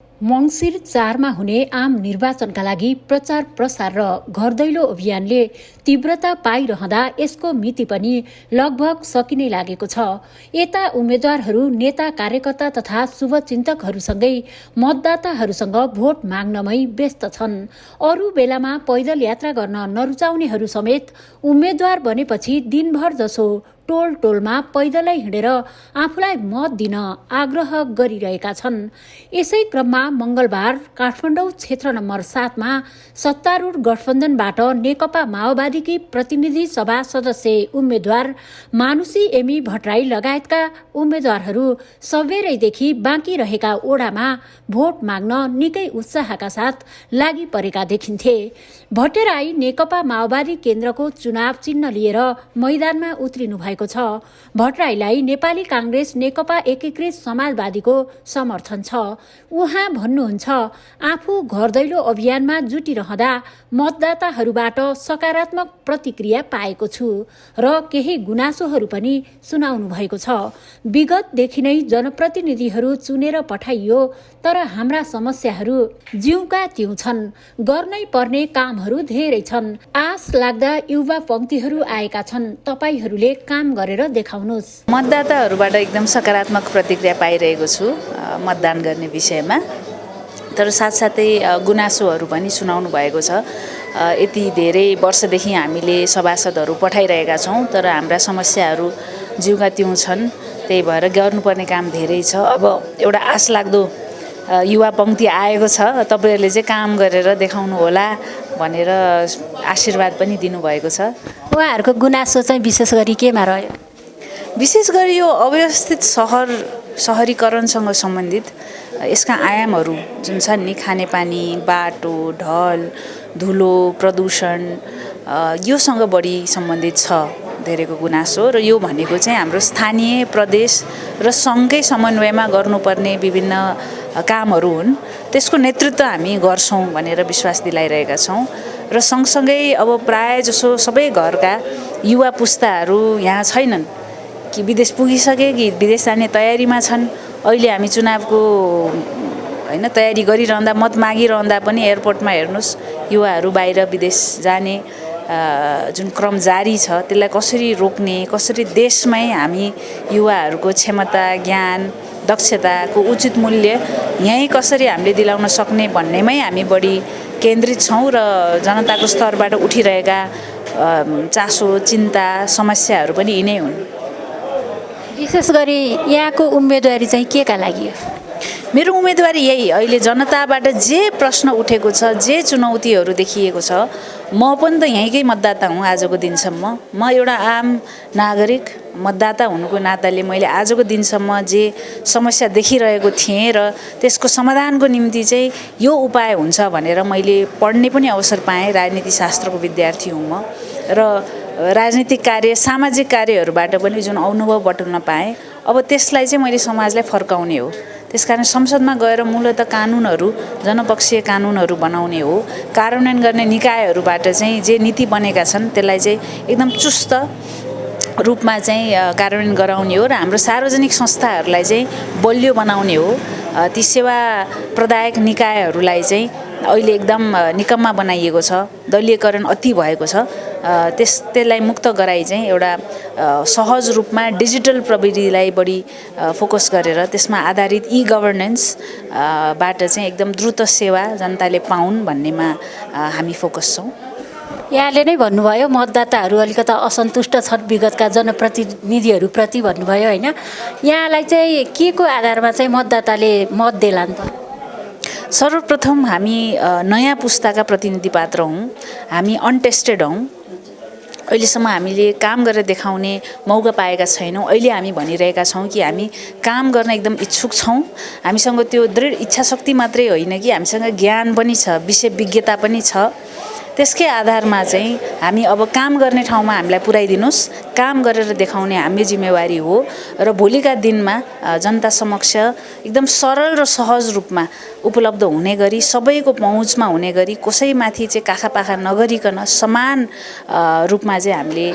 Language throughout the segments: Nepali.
मङ्सिर 4 मा हुने आम निर्वाचनका लागि प्रचार प्रसार र घर दैलो अभियानले तीव्रता पाइरहँदा यसको मिति पनि लगभग सकिनै लागेको छ। यता उम्मेद्वारहरू नेता कार्यकर्ता तथा शुभचिन्तकहरूसँगै मतदाताहरूसँग भोट माग्नमै व्यस्त छन्। अरू बेलामा पैदल यात्रा गर्न नरुचाउनेहरू समेत उम्मेद्वार बनेपछि दिनभर जसो टोल टोलमा पैदलै हिँडेर आफूलाई मत दिन आग्रह गरिरहेका छन्। यसै क्रममा मंगलबार काठमाडौँ क्षेत्र नम्बर 7 मा सत्तारूढ गठबन्धनबाट नेकपा माओवादीकी प्रतिनिधि सभा सदस्य उम्मेद्वार मानुषी एमी भट्टराई लगायतका उम्मेद्वारहरू सबेरैदेखि बाँकी रहेका ओडामा भोट माग्न निकै उत्साहका साथ लागि परेका देखिन्थे। भट्टराई नेकपा माओवादी केन्द्रको चुनाव चिन्ह लिएर मैदानमा उत्रिनु भएको छ। भट्टराईलाई नेपाली कांग्रेस नेकपा एकीकृत समाजवादीको समर्थन छ। उहाँ भन्नुहुन्छ, आफू घर दैलो अभियानमा जुटिरहँदा मतदाताहरूबाट सकारात्मक प्रतिक्रिया पाएको छु र केही गुनासोहरू पनि सुनाउनु भएको छ। विगतदेखि नै जनप्रतिनिधिहरू चुनेर पठाइयो, तर हाम्रा समस्याहरू जिउका त्यौं छन्। गर्नै पर्ने कामहरू धेरै छन्। आश लाग्दा युवा पंक्तिहरू आएका छन्। तपाईहरूले काम गरेर देखाउनुहोस्। मतदाताहरूबाट एकदम सकारात्मक प्रतिक्रिया पाइरहेको छु मतदान गर्ने विषयमा। तर साथसाथै गुनासोहरू पनि सुनाउनु भएको छ। यति धेरै वर्षदेखि हामीले सभासदहरू पठाइरहेका छौँ, तर हाम्रा समस्याहरू जिउका त्यौं छन्। त्यही भएर गर्नुपर्ने काम धेरै छ। अब एउटा आश लाग्दो युवा पंक्ति आएको छ, तपाईहरूले चाहिँ काम गरेर देखाउनु होला भनेर आशीर्वाद पनि दिनुभएको छ। उहाँहरूको गुनासो चाहिँ विशेष गरी केमा रह्यो? विशेष गरी यो अव्यवस्थित सहरीकरणसँग सम्बन्धित यसका आयामहरू जुन छन् नि, खानेपानी, बाटो, ढल, धुलो, प्रदूषण, योसँग बढी सम्बन्धित छ धेरैको गुनासो। र यो भनेको चाहिँ हाम्रो स्थानीय प्रदेश र सङ्घकै समन्वयमा गर्नुपर्ने विभिन्न कामहरू हुन्। त्यसको नेतृत्व हामी गर्छौँ भनेर विश्वास दिलाइरहेका छौँ। र सँगसँगै अब प्राय जसो सबै घरका युवा पुस्ताहरू यहाँ छैनन् कि विदेश पुगिसके कि विदेश जाने तयारीमा छन्। अहिले हामी चुनावको तयारी गरिरहँदा, मत मागिरहँदा पनि एयरपोर्टमा हेर्नुहोस् युवाहरू बाहिर विदेश जाने जुन क्रम जारी छ, त्यसलाई कसरी रोक्ने, कसरी देशमै हामी युवाहरूको क्षमता, ज्ञान, दक्षताको उचित मूल्य यहीँ कसरी हामीले दिलाउन सक्ने भन्नेमै हामी बढी केन्द्रित छौँ। र जनताको स्तरबाट उठिरहेका चासो, चिन्ता, समस्याहरू पनि यिनै हुन्। विशेष गरी यहाँको उम्मेदवारी चाहिँ केका लागि हो? मेरो उम्मेदवारी यही, अहिले जनताबाट जे प्रश्न उठेको छ, जे चुनौतीहरू देखिएको छ, म पनि त यहीँकै मतदाता हुँ। आजको दिनसम्म म एउटा आम नागरिक मतदाता हुनुको नाताले मैले आजको दिनसम्म जे समस्या देखिरहेको थिएँ र त्यसको समाधानको निम्ति चाहिँ यो उपाय हुन्छ भनेर मैले पढ्ने पनि अवसर पाएँ। राजनीति शास्त्रको विद्यार्थी हुँ म, र राजनीतिक कार्य, सामाजिक कार्यहरूबाट पनि जुन अनुभव बटुल्न पाएँ, अब त्यसलाई चाहिँ मैले समाजलाई फर्काउने हो। त्यसकारण संसदमा गएर मूलतः कानुनहरू, जनपक्षीय कानुनहरू बनाउने हो। कार्यान्वयन गर्ने निकायहरूबाट चाहिँ जे नीति बनेका छन् त्यसलाई चाहिँ एकदम चुस्त रूपमा चाहिँ कार्यान्वयन गराउने हो र हाम्रो सार्वजनिक संस्थाहरूलाई चाहिँ बलियो बनाउने हो। ती सेवा प्रदायक निकायहरूलाई चाहिँ अहिले एकदम निकम्मा बनाइएको छ, दलीयकरण अति भएको छ। त्यसलाई मुक्त गराई चाहिँ एउटा सहज रूपमा डिजिटल प्रविधिलाई बढी फोकस गरेर त्यसमा आधारित ई-गभर्नेन्स बाट चाहिँ एकदम द्रुत सेवा जनताले पाउन् भन्नेमा हामी फोकस छौँ। यहाँले नै भन्नुभयो मतदाताहरू अलिकता असन्तुष्ट छन् विगतका जनप्रतिनिधिहरूप्रति भन्नुभयो होइन? यहाँलाई चाहिँ के को आधारमा चाहिँ मतदाताले मत देलान् त? सर्वप्रथम हामी नयाँ पुस्ताका प्रतिनिधि पात्र हौँ। हामी अनटेस्टेड हौँ। अहिलेसम्म हामीले काम गरेर देखाउने मौका पाएका छैनौँ। अहिले हामी भनिरहेका छौँ कि हामी काम गर्न एकदम इच्छुक छौँ। हामीसँग त्यो दृढ इच्छाशक्ति मात्रै होइन कि हामीसँग ज्ञान पनि छ, विषय विज्ञता पनि छ। त्यसकै आधारमा चाहिँ हामी अब काम गर्ने ठाउँमा हामीलाई पुर्याइदिनुहोस्, काम गरेर देखाउने हाम्रो जिम्मेवारी हो। र भोलिका दिनमा जनता समक्ष एकदम सरल र सहज रूपमा उपलब्ध हुने गरी, सबैको पहुँचमा हुने गरी, कसैमाथि चाहिँ काखापाखा नगरिकन समान रूपमा चाहिँ हामीले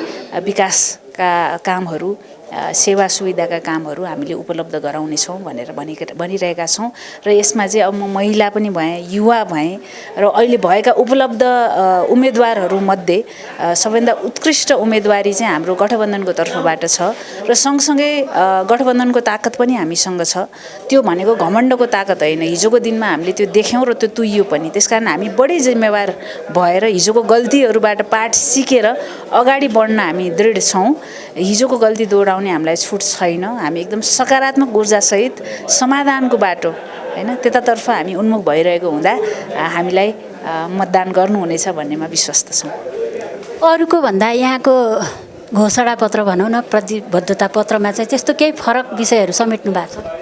विकासका कामहरू सेवा सुविधाका कामहरू हामीले उपलब्ध गराउनेछौँ भनेर भनिरहेका छौँ र यसमा चाहिँ अब म महिला पनि भएँ, युवा भएँ र अहिले भएका उपलब्ध उम्मेदवारहरूमध्ये सबैभन्दा उत्कृष्ट उम्मेदवारी चाहिँ हाम्रो गठबन्धनको तर्फबाट छ र सँगसँगै गठबन्धनको ताकत पनि हामीसँग छ। त्यो भनेको घमण्डको ताकत होइन, हिजोको दिनमा हामीले त्यो देख्यौँ र त्यो तुइयो पनि। त्यसकारण हामी बढी जिम्मेवार भएर हिजोको गल्तीहरूबाट पाठ सिकेर अगाडि बढ्न हामी दृढ छौँ। हिजोको गल्ती दोहोऱ्याउने हामीलाई छुट छैन। हामी एकदम सकारात्मक ऊर्जासहित समाधानको बाटो होइन त्यतातर्फ हामी उन्मुख भइरहेको हुँदा हामीलाई मतदान गर्नुहुनेछ भन्नेमा विश्वस्त छौँ। अरूको भन्दा यहाँको घोषणापत्र भनौँ न, प्रतिबद्धता पत्रमा चाहिँ त्यस्तो केही फरक विषयहरू समेट्नु भएको छ?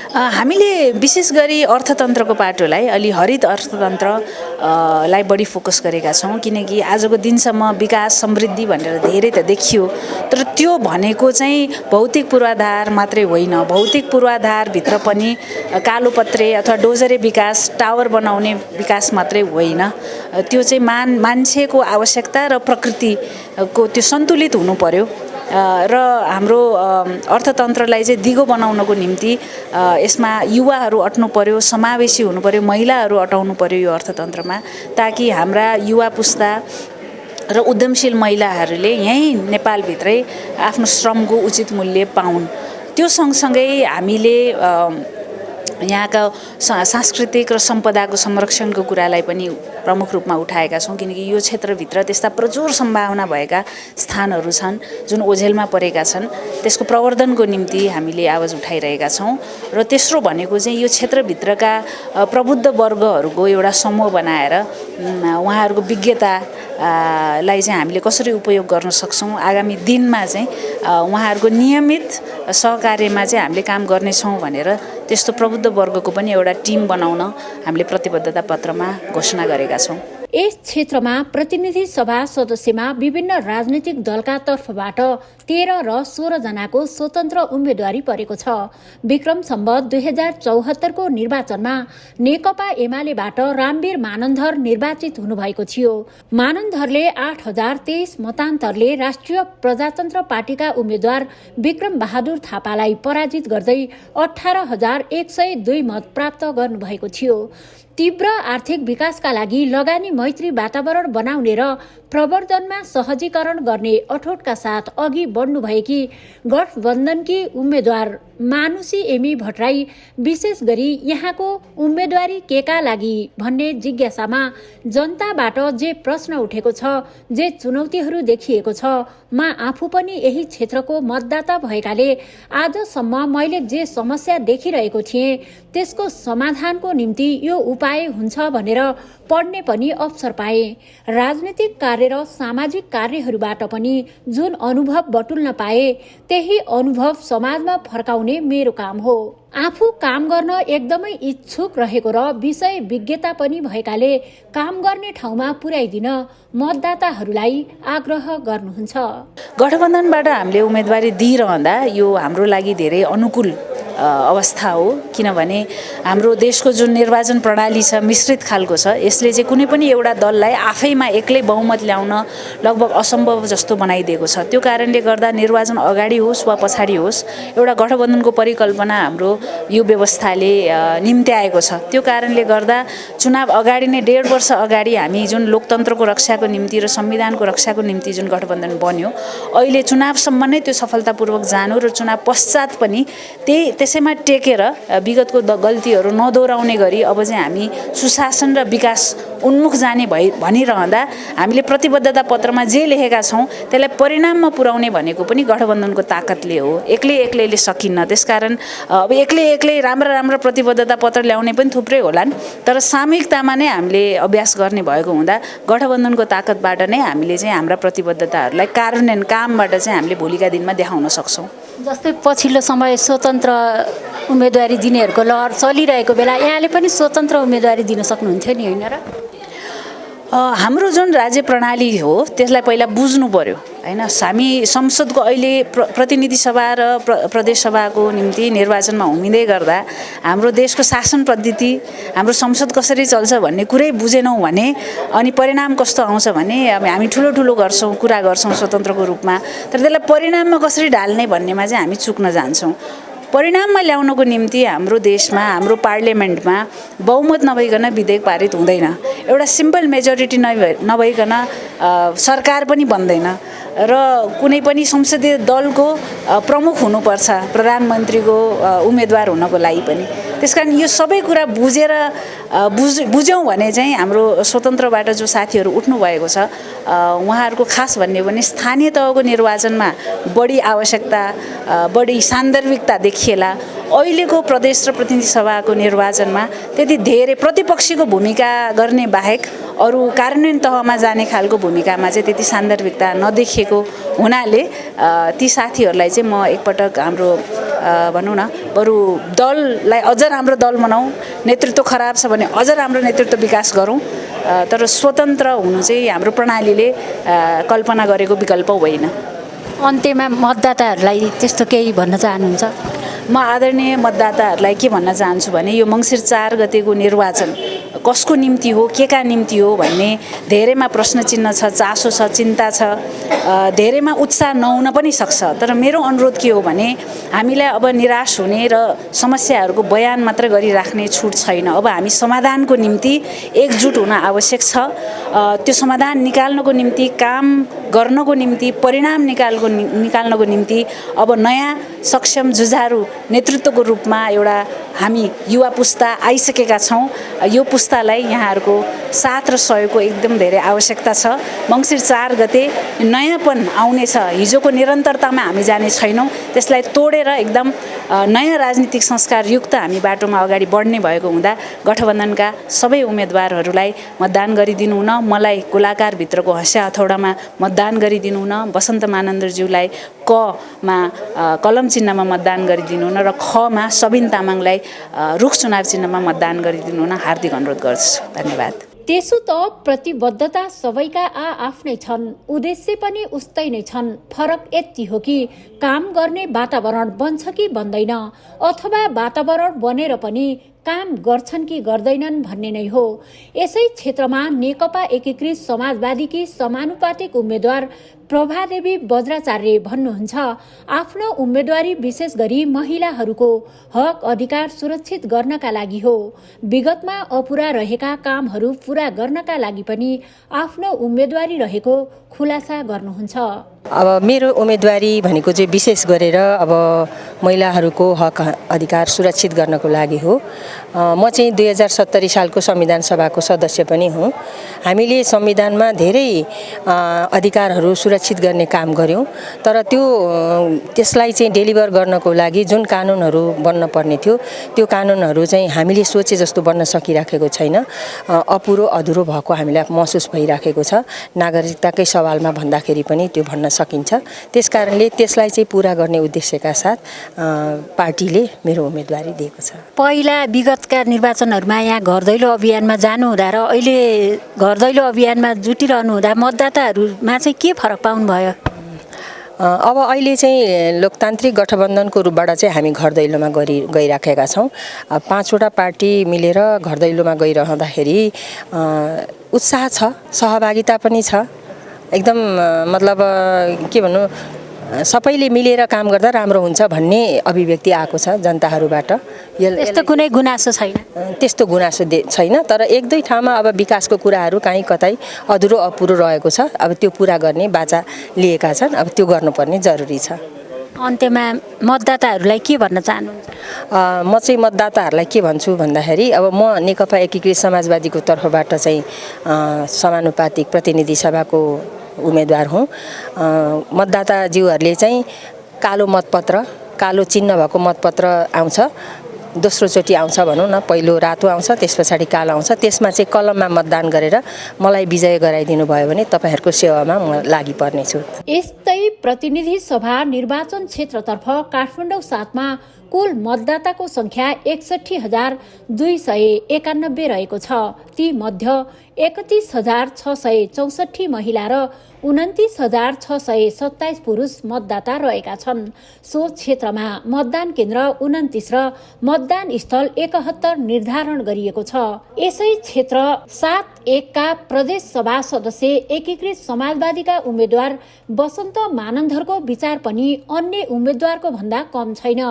हामीले विशेष गरी अर्थतन्त्रको पाटोलाई अलि हरित अर्थतन्त्रलाई बढी फोकस गरेका छौँ, किनकि आजको दिनसम्म विकास समृद्धि भनेर धेरै त देखियो, तर त्यो भनेको चाहिँ भौतिक पूर्वाधार मात्रै होइन। भौतिक पूर्वाधारभित्र पनि कालोपत्रे अथवा डोजरे विकास, टावर बनाउने विकास मात्रै होइन। त्यो चाहिँ मान्छेको आवश्यकता र प्रकृतिको त्यो सन्तुलित हुनु पर्यो र हाम्रो अर्थतन्त्रलाई चाहिँ दिगो बनाउनको निम्ति यसमा युवाहरू अट्नु पर्यो, समावेशी हुनु पर्यो, महिलाहरू अटाउनु पर्यो यो अर्थतन्त्रमा, ताकि हाम्रा युवा पुस्ता र उद्यमशील महिलाहरूले यहीँ नेपालभित्रै आफ्नो श्रमको उचित मूल्य पाउन्। त्यो सँगसँगै हामीले यहाँका सांस्कृतिक र सम्पदाको संरक्षणको कुरालाई पनि प्रमुख रूपमा उठाएका छौँ, किनकि यो क्षेत्रभित्र त्यस्ता प्रचुर सम्भावना भएका स्थानहरू छन् जुन ओझेलमा परेका छन्। त्यसको प्रवर्धनको निम्ति हामीले आवाज उठाइरहेका छौँ। र तेस्रो भनेको चाहिँ यो क्षेत्रभित्रका प्रबुद्ध वर्गहरूको एउटा समूह बनाएर उहाँहरूको विज्ञतालाई चाहिँ हामीले कसरी उपयोग गर्न सक्छौँ, आगामी दिनमा चाहिँ उहाँहरूको नियमित सहकार्यमा चाहिँ हामीले काम गर्नेछौँ भनेर त्यस्तो प्रबुद्ध वर्गको पनि एउटा टिम बनाउन हामीले प्रतिबद्धता पत्रमा घोषणा गरेका छौँ। यस क्षेत्रमा प्रतिनिधि सभा सदस्यमा विभिन्न राजनीतिक दलका तर्फबाट 13 र 16 जनाको स्वतन्त्र उम्मेदवारी परेको छ। विक्रम सम्वत 2074 को निर्वाचनमा नेकपा एमालेबाट रामवीर मानन्धर निर्वाचित हुनुभएको थियो। मानन्धरले 8023 मतान्तरले राष्ट्रिय प्रजातन्त्र पार्टीका उम्मेद्वार विक्रम बहादुर थापालाई पराजित गर्दै 18,102 मत प्राप्त गर्नुभएको थियो। तीव्र आर्थिक विकासका लागि लगानी मैत्री वातावरण बनाउने र प्रवर्धनमा सहजीकरण गर्ने अठोटका साथ अघि बढ्नुभएकी गठबन्धनकी उम्मेद्वार मानुषी एमी भट्टराई विशेष गरी यहाँको उम्मेदवारी केका लागि भन्ने जिज्ञासामा जनताबाट जे प्रश्न उठेको छ, जे चुनौतीहरू देखिएको छ, म आफू पनि यही क्षेत्रको मतदाता भएकाले आजसम्म मैले जे समस्या देखिरहेको थिएँ त्यसको समाधानको निम्ति यो उपाय हुन्छ भनेर पढ्ने पनि अवसर पाए। राजनीतिक कार्य र सामाजिक कार्यहरूबाट पनि जुन अनुभव बटुल्न पाए त्यही अनुभव समाजमा फर्काउने मेरो काम हो। आफू काम गर्न एकदमै इच्छुक रहेको र विषय विज्ञता पनि भएकाले काम गर्ने ठाउँमा पुर्याइदिन मतदाताहरूलाई आग्रह गर्नुहुन्छ। गठबन्धनबाट हामीले उम्मेदवारी दिइरहँदा यो हाम्रो लागि धेरै अनुकूल अवस्था हो, किनभने हाम्रो देशको जुन निर्वाचन प्रणाली छ मिश्रित खालको छ। यसले चाहिँ कुनै पनि एउटा दललाई आफैमा एक्लै बहुमत ल्याउन लगभग असम्भव जस्तो बनाइदिएको छ। त्यो कारणले गर्दा निर्वाचन अगाडि होस् वा पछाडि होस् एउटा गठबन्धनको परिकल्पना हाम्रो यो व्यवस्थाले निम्त्याएको छ। त्यो कारणले गर्दा चुनाव अगाडि नै 1.5 वर्ष अगाडि हामी जुन लोकतन्त्रको रक्षाको निम्ति र संविधानको रक्षाको निम्ति जुन गठबन्धन बन्यो, अहिले चुनावसम्म नै त्यो सफलतापूर्वक जानु र चुनाव पश्चात पनि त्यसैमा टेकेर विगतको गल्तीहरू नदोहोऱ्याउने गरी अब चाहिँ हामी सुशासन र विकास उन्मुख जाने भनिरहँदा हामीले प्रतिबद्धता पत्रमा जे लेखेका छौँ त्यसलाई परिणाममा पुर्याउने भनेको पनि गठबन्धनको ताकतले हो। एक्लैले सकिन्न। त्यसकारण अब एक्लै राम्रा प्रतिबद्धता पत्र ल्याउने पनि थुप्रै होलान्, तर सामूहिकतामा नै हामीले अभ्यास गर्ने भएको हुँदा गठबन्धनको ताकतबाट नै हामीले चाहिँ हाम्रा प्रतिबद्धताहरूलाई कार्यान्वयन कामबाट चाहिँ हामीले भोलिका दिनमा देखाउन सक्छौँ। जस्तै पछिल्लो समय स्वतन्त्र उम्मेदवारी दिनेहरूको लहर चलिरहेको बेला यहाँले पनि स्वतन्त्र उम्मेदवारी दिन सक्नुहुन्थ्यो नि, होइन र? हाम्रो जुन राज्य प्रणाली हो त्यसलाई पहिला बुझ्नु पर्यो हैन। हामी संसदको अहिले प्रतिनिधि सभा र प्रदेश सभाको निम्ति निर्वाचनमा उम्मिँदै गर्दा हाम्रो देशको शासन पद्धति, हाम्रो संसद कसरी चल्छ भन्ने कुरै बुझेनौँ भने अनि परिणाम कस्तो आउँछ भने अब हामी ठुलो ठुलो गर्छौँ, कुरा गर्छौँ स्वतन्त्रको रूपमा, तर त्यसलाई परिणाममा कसरी ढाल्ने भन्नेमा चाहिँ हामी चुक्न जान्छौँ। परिणाममा ल्याउनको निम्ति हाम्रो देशमा, हाम्रो पार्लियामेन्टमा बहुमत नभइकन विधेयक पारित हुँदैन। एउटा सिम्पल मेजोरिटी नभइकन सरकार पनि बन्दैन र कुनै पनि संसदीय दलको प्रमुख हुनुपर्छ प्रधानमन्त्रीको उम्मेदवार हुनको लागि पनि। त्यसकारण यो सबै कुरा बुझ्यौँ भने चाहिँ हाम्रो स्वतन्त्रबाट जो साथीहरू उठ्नु भएको छ उहाँहरूको खास भन्ने पनि स्थानीय तहको निर्वाचनमा बढी आवश्यकता, बढी सान्दर्भिकता देखिएला। अहिलेको प्रदेश र प्रतिनिधि सभाको निर्वाचनमा त्यति धेरै प्रतिपक्षीको भूमिका गर्ने बाहेक अरू कार्यान्वयन तहमा जाने खालको भूमिकामा चाहिँ त्यति सान्दर्भिकता नदेखिएको हुनाले ती साथीहरूलाई चाहिँ म एकपटक हाम्रो भनौँ न बरु दललाई अझ राम्रो दल बनाऊ, नेतृत्व खराब छ भने अझ राम्रो नेतृत्व विकास गरौँ, तर स्वतन्त्र हुनु चाहिँ हाम्रो प्रणालीले कल्पना गरेको विकल्प होइन। अन्त्यमा मतदाताहरूलाई त्यस्तो केही भन्न चाहनुहुन्छ? म आदरणीय मतदाताहरूलाई के भन्न चाहन्छु भने यो मङ्सिर 4 गतेको निर्वाचन कसको निम्ति हो, के का निम्ति हो भन्ने धेरैमा प्रश्न चिन्ह छ, चासो छ, चिन्ता छ, धेरैमा उत्साह नहुन पनि सक्छ। तर मेरो अनुरोध के हो भने हामीलाई अब निराश हुने र समस्याहरूको बयान मात्र गरिराख्ने छुट छैन। अब हामी समाधानको निम्ति एकजुट हुन आवश्यक छ। त्यो समाधान निकाल्नको निम्ति, काम गर्नको निम्ति, परिणाम निकाल्नको निम्ति अब नयाँ सक्षम जुझारु नेतृत्वको रूपमा एउटा हामी युवा पुस्ता आइसकेका छौँ। यो पुस्तालाई यहाँहरूको साथ र सहयोगको एकदम धेरै आवश्यकता छ। मङ्सिर 4 गते नयाँपन आउनेछ। हिजोको निरन्तरतामा हामी जाने छैनौँ। त्यसलाई तोडेर एकदम नयाँ राजनीतिक संस्कारयुक्त हामी बाटोमा अगाडि बढ्ने भएको हुँदा गठबन्धनका सबै उम्मेदवारहरूलाई मतदान गरिदिनु हुन, मलाई गोलाकारभित्रको हँसिया हथौडामा मतदान गरिदिनु हुन, वसन्त मानन्दज्यूलाई कमा कलम चिन्हमा मतदान गरिदिनु हुन र खमा सबिन तामाङलाई रुख चुनाव चिन्हमा मतदान गरिदिनु हुन हार्दिक अनुरोध गर्छु। धन्यवाद। त्यसो त प्रतिबद्धता सबैका आफ्नै छन्, उद्देश्य पनि उस्तै नै छन्। फरक यति हो कि काम गर्ने वातावरण बन्छ कि बन्दैन, अथवा वातावरण बनेर पनि काम गर्छन् कि गर्दैनन् भन्ने नै हो। यसै क्षेत्रमा नेकपा एकीकृत समाजवादीकी समानुपातिक उम्मेद्वार प्रभादेवी वज्राचार्य भन्नुहुन्छ, आफ्नो उम्मेदवारी विशेष गरी महिलाहरूको हक अधिकार सुरक्षित गर्नका लागि हो। विगतमा अपुरा रहेका कामहरू पूरा गर्नका लागि पनि आफ्नो उम्मेदवारी रहेको खुलासा गर्नुहुन्छ। अब मेरो उम्मेदवारी भनेको चाहिँ विशेष गरेर अब महिलाहरूको हक अधिकार सुरक्षित गर्नको लागि हो। म चाहिँ 2070 सालको संविधान सभाको सदस्य पनि हुँ। हामीले संविधानमा धेरै अधिकारहरू सुरक्षित गर्ने काम गर्यौँ, तर त्यसलाई चाहिँ डेलिभर गर्नको लागि जुन कानुनहरू बन्न पर्ने थियो त्यो कानुनहरू चाहिँ हामीले सोचे जस्तो बन्न सकिराखेको छैन। अपुरो अधुरो भएको हामीलाई महसुस भइराखेको छ। नागरिकताकै सवालमा भन्दाखेरि पनि त्यो भन्न सकिन्छ। त्यसकारणले त्यसलाई चाहिँ पुरा गर्ने उद्देश्यका साथ पार्टीले मेरो उम्मेदवारी दिएको छ। पहिला विगतका निर्वाचनहरूमा यहाँ घर दैलो अभियानमा जानुहुँदा र अहिले घर दैलो अभियानमा जुटिरहनु हुँदा मतदाताहरूमा चाहिँ के फरक पाउनुभयो? अब अहिले चाहिँ लोकतान्त्रिक गठबन्धनको रूपबाट चाहिँ हामी घर दैलोमा गइराखेका छौँ। 5वटा पार्टी मिलेर घर दैलोमा गइरहँदाखेरि उत्साह छ, सहभागिता पनि छ। एकदम मतलब के भन्नु, सबैले मिलेर काम गर्दा राम्रो हुन्छ भन्ने अभिव्यक्ति आएको छ जनताहरूबाट। यस्तो कुनै गुनासो छैन? त्यस्तो गुनासो छैन, तर 1-2 ठाउँमा अब विकासको कुराहरू कहीँ कतै अधुरो अपुरो रहेको छ। अब त्यो पुरा गर्ने बाचा लिएका छन्, अब त्यो गर्नुपर्ने जरुरी छ। अन्त्यमा मतदाताहरूलाई के भन्न चाहनुहुन्छ? म चाहिँ मतदाताहरूलाई के भन्छु भन्दाखेरि अब म नेकपा एकीकृत समाजवादीको तर्फबाट चाहिँ समानुपातिक प्रतिनिधि सभाको उम्मेदवार हुँ। मतदाताज्यूहरूले चाहिँ कालो मतपत्र, कालो चिन्ह भएको मतपत्र आउँछ, दोस्रोचोटि आउँछ भनौँ न, पहिलो रातो आउँछ, त्यस पछाडि कालो आउँछ। त्यसमा चाहिँ कलममा मतदान गरेर मलाई विजय गराइदिनु भयो भने तपाईँहरूको सेवामा म लागि पर्नेछु। यस्तै प्रतिनिधि सभा निर्वाचन क्षेत्रतर्फ काठमाडौँ 7मा कुल मतदाताको संख्या 61,291 रहेको छ। ती मध्ये 31,664 महिला र 29,627 पुरुष मतदाता रहेका छन्। सो क्षेत्रमा मतदान केन्द्र 29 र मतदान स्थल 71 निर्धारण गरिएको छ। यसै क्षेत्र 7-1 का प्रदेश सभा सदस्य एकीकृत समाजवादीका उम्मेद्वार वसन्त मानन्धरको विचार पनि अन्य उम्मेद्वारको भन्दा कम छैन।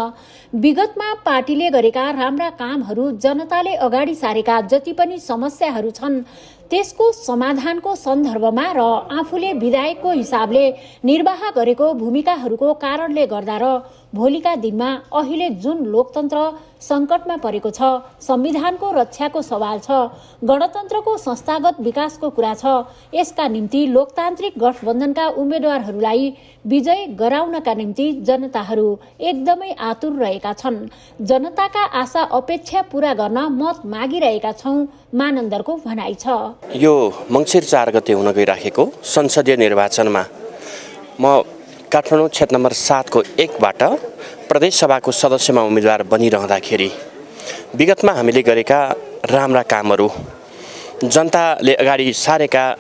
विगतमा पार्टीले गरेका राम्रा कामहरू, जनताले अगाडि सारेका जति पनि समस्याहरू छन् त्यसको समाधानको सन्दर्भमा र आफूले विधायकको हिसाबले निर्वाह गरेको भूमिकाहरूको कारणले गर्दा र भोलिका दिनमा अहिले जुन लोकतन्त्र सङ्कटमा परेको छ, संविधानको रक्षाको सवाल छ, गणतन्त्रको संस्थागत विकासको कुरा छ, यसका निम्ति लोकतान्त्रिक गठबन्धनका उम्मेद्वारहरूलाई विजय गराउनका निम्ति जनताहरू एकदमै आतुर रहेका छन्। जनताका आशा अपेक्षा पूरा गर्न मत मागिरहेका छौँ, मानन्दरको भनाइ छ। यो मङ्सिर 4 गते हुन गइराखेको संसदीय निर्वाचनमा म काठमाडौँ क्षेत्र नम्बर 7 को 1 बाट प्रदेश सभाको सदस्यमा उम्मेदवार बनिरहँदाखेरि विगतमा हामीले गरेका राम्रा कामहरू, जनताले अगाडि सारेका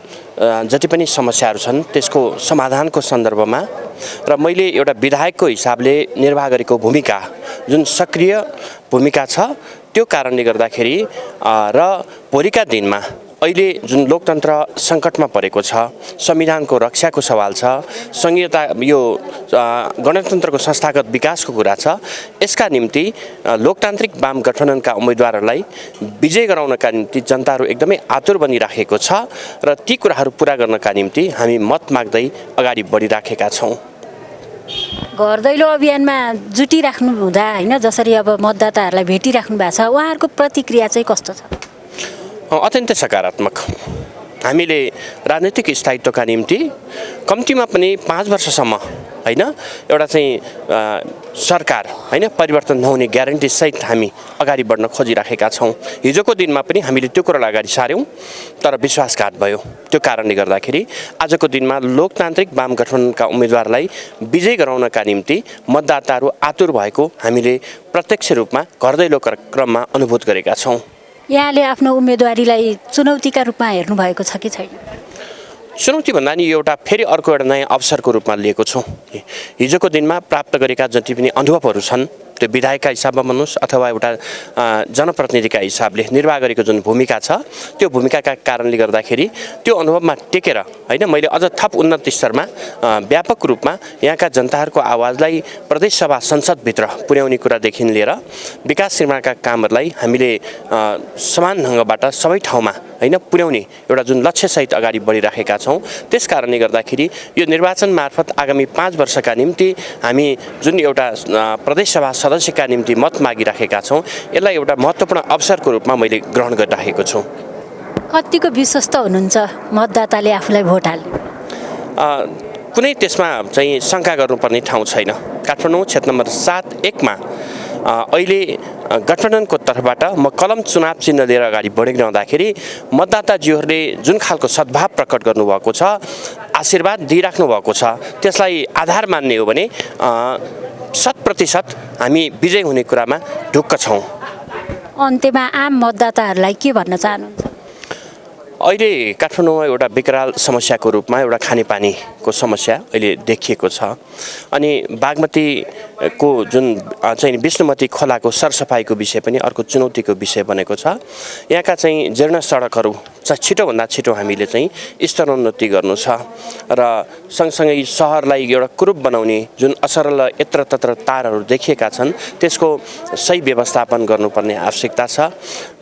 जति पनि समस्याहरू छन् त्यसको समाधानको सन्दर्भमा र मैले एउटा विधायकको हिसाबले निर्वाह गरेको भूमिका जुन सक्रिय भूमिका छ त्यो कारणले गर्दाखेरि र भोलिका दिनमा अहिले जुन लोकतन्त्र सङ्कटमा परेको छ, संविधानको रक्षाको सवाल छ, संघीयता यो गणतन्त्रको संस्थागत विकासको कुरा छ, यसका निम्ति लोकतान्त्रिक वाम गठबन्धनका उम्मेदवारहरूलाई विजय गराउनका निम्ति जनताहरू एकदमै आतुर बनिराखेको छ र ती कुराहरू पूरा गर्नका निम्ति हामी मत माग्दै अगाडि बढिराखेका छौँ। घर दैलो अभियानमा जुटिराख्नु हुँदा होइन, जसरी अब मतदाताहरूलाई भेटिराख्नु भएको छ, उहाँहरूको प्रतिक्रिया चाहिँ कस्तो छ? अत्यन्तै सकारात्मक। हामीले राजनीतिक स्थायित्वका निम्ति कम्तीमा पनि 5 वर्षसम्म होइन एउटा चाहिँ सरकार होइन परिवर्तन नहुने ग्यारेन्टी सहित हामी अगाडि बढ्न खोजिराखेका छौँ। हिजोको दिनमा पनि हामीले त्यो कुरालाई अगाडि सार्यौँ तर विश्वासघात भयो। त्यो कारणले गर्दाखेरि आजको दिनमा लोकतान्त्रिक वाम गठबन्धनका उम्मेदवारलाई विजय गराउनका निम्ति मतदाताहरू आतुर भएको हामीले प्रत्यक्ष रूपमा घर दैलो क्रममा अनुभूत गरेका छौँ। यहाँले आफ्नो उम्मेदवारीलाई चुनौतीका रूपमा हेर्नु भएको छ कि छैन? चुनौती भन्दा नि एउटा फेरि अर्को एउटा नयाँ अवसरको रूपमा लिएको छु। हिजोको दिनमा प्राप्त गरेका जति पनि अनुभवहरू छन् त्यो विधायकका हिसाबमा भन्नुहोस् अथवा एउटा जनप्रतिनिधिका हिसाबले निर्वाह गरेको जुन भूमिका छ त्यो भूमिकाका कारणले गर्दाखेरि त्यो अनुभवमा टेकेर होइन मैले अझ थप उन्नत स्तरमा व्यापक रूपमा यहाँका जनताहरूको आवाजलाई प्रदेश सभा संसदभित्र पुर्याउने कुरादेखि लिएर विकास निर्माणका कामहरूलाई हामीले समान ढङ्गबाट सबै ठाउँमा होइन पुर्याउने एउटा जुन लक्ष्यसहित अगाडि बढिराखेका छौँ। त्यस कारणले गर्दाखेरि यो निर्वाचन मार्फत आगामी 5 वर्षका निम्ति हामी जुन एउटा प्रदेश सभा सदस्यका निम्ति मत मागिराखेका छौँ यसलाई एउटा महत्त्वपूर्ण अवसरको रूपमा मैले ग्रहण गरिराखेको छु। कतिको विश्वस्त हुनुहुन्छ मतदाताले आफूलाई भोट हाल्ने? कुनै त्यसमा चाहिँ शङ्का गर्नुपर्ने ठाउँ छैन। काठमाडौँ क्षेत्र नम्बर 7-1 मा अहिले गठबन्धनको तर्फबाट म कलम चुनाव चिन्ह लिएर अगाडि बढिरहँदाखेरि मतदाताजीहरूले जुन खालको सद्भाव प्रकट गर्नुभएको छ, आशीर्वाद दिइराख्नु भएको छ, त्यसलाई आधार मान्ने हो भने 100% हामी विजय हुने कुरामा ढुक्क छौँ। अन्त्यमा आम मतदाताहरूलाई के भन्न चाहनुहुन्छ? अहिले काठमाडौँमा एउटा विकराल समस्याको रूपमा एउटा खानेपानीको समस्या अहिले देखिएको छ अनि बागमतीको जुन चाहिँ विष्णुमती खोलाको सरसफाइको विषय पनि अर्को चुनौतीको विषय बनेको छ। यहाँका चाहिँ जीर्ण सडकहरू छिटोभन्दा छिटो हामीले चाहिँ स्तरोन्नति गर्नु छ र सँगसँगै सहरलाई एउटा कुरूप बनाउने जुन असरल यत्रतत्र तारहरू देखिएका छन् त्यसको सही व्यवस्थापन गर्नुपर्ने आवश्यकता छ।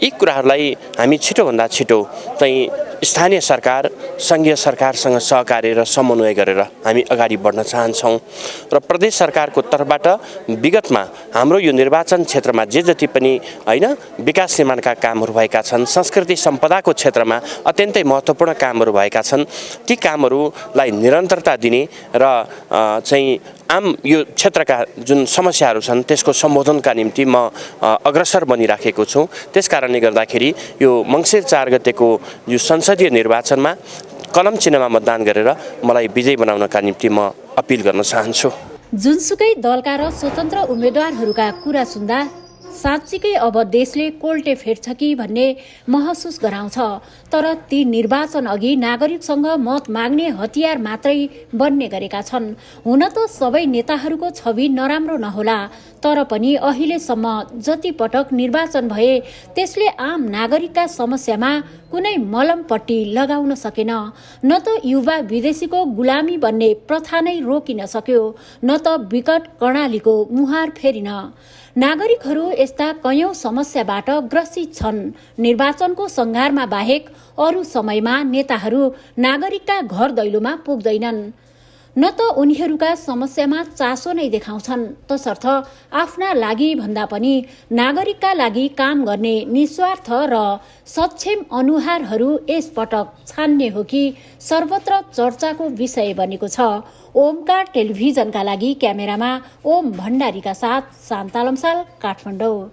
यी कुराहरूलाई हामी छिटोभन्दा छिटो चाहिँ स्थानीय सरकार सङ्घीय सरकारसँग सहकार्य र समन्वय गरेर हामी अगाडि बढ्न चाहन्छौँ र प्रदेश सरकारको तर्फबाट विगतमा हाम्रो यो निर्वाचन क्षेत्रमा जे जति पनि होइन विकास निर्माणका कामहरू भएका छन्, संस्कृति सम्पदाको क्षेत्रमा अत्यन्तै महत्त्वपूर्ण कामहरू भएका छन्, ती कामहरूलाई निरन्तरता दिने र चाहिँ आम यो क्षेत्रका जुन समस्याहरू छन् त्यसको सम्बोधनका निम्ति म अग्रसर बनिराखेको छु। त्यस कारणले गर्दाखेरि यो मङ्सिर 4 गतेको यो संसदीय निर्वाचनमा कलम चिन्हमा मतदान गरेर मलाई विजयी बनाउनका निम्ति म अपिल गर्न चाहन्छु। जुनसुकै दलका र स्वतन्त्र उम्मेद्वारहरूका कुरा सुन्दा साँच्चीकै अब देशले कोल्टे फेर्छ कि भन्ने महसुस गराउँछ। तर ती निर्वाचन अघि नागरिकसँग मत माग्ने हतियार मात्रै बन्ने गरेका छन्। हुन त सबै नेताहरूको छवि नराम्रो नहोला, तर पनि अहिलेसम्म जति पटक निर्वाचन भए त्यसले आम नागरिकका समस्यामा कुनै मलमपट्टि लगाउन सकेन। न त युवा विदेशीको गुलामी बन्ने प्रथा नै रोकिन सक्यो, न त विकट कर्णालीको मुहार फेरिन। नागरिकहरू यस्ता कयौं समस्याबाट ग्रसित छन्। निर्वाचनको सङ्घारमा बाहेक अरू समयमा नेताहरू नागरिकका घर दैलोमा पुग्दैनन्। न त उनीहरूका समस्यामा चासो नै देखाउँछन्, तसर्थ आफ्ना लागि भन्दा पनि नागरिकका लागि काम गर्ने निस्वार्थ र सक्षम अनुहारहरू यसपटक छान्ने हो कि सर्वत्र चर्चाको विषय बनेको छ। ओमकार टेलिभिजनका लागि क्यामेरामा ओम भण्डारीका साथ शान्ता लम्साल, काठमाडौँ।